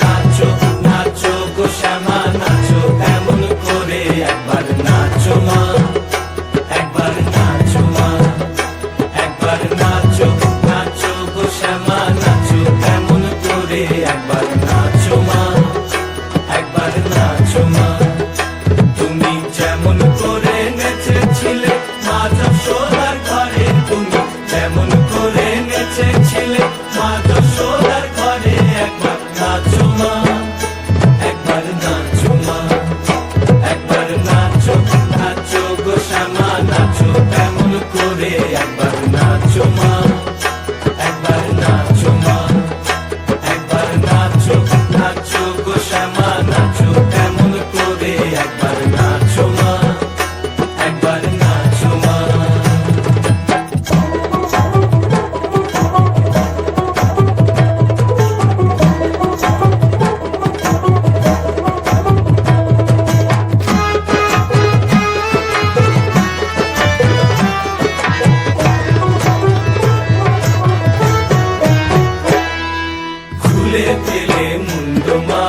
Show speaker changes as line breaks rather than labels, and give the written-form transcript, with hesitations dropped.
নাচো নাচো গো শ্যামা নাচো এমন করে, একবার নাচো মা, একবার নাচো মা, একবার নাচো নাচো গো শ্যামা নাচো এমন করে, একবার নাচো মা, একবার নাচো মা। তুমি যেমন করে নেচেছিলে মা যশোদার ঘরে, তুমি যেমন করে নেচেছিলে মা যশোদার ঘরে, একবার নাচো মা, একবার নাচো মা, একবার নাচো নাচো গো শ্যামা নাচো এমন করে, একবার নাচো মা, একবার নাচো মা, একবার নাচো নাচো গো শ্যামা নাচো এমন করে, একবার নাচো মা, একবার নাচো মা। খুলে ফেলে মুন্ড মা,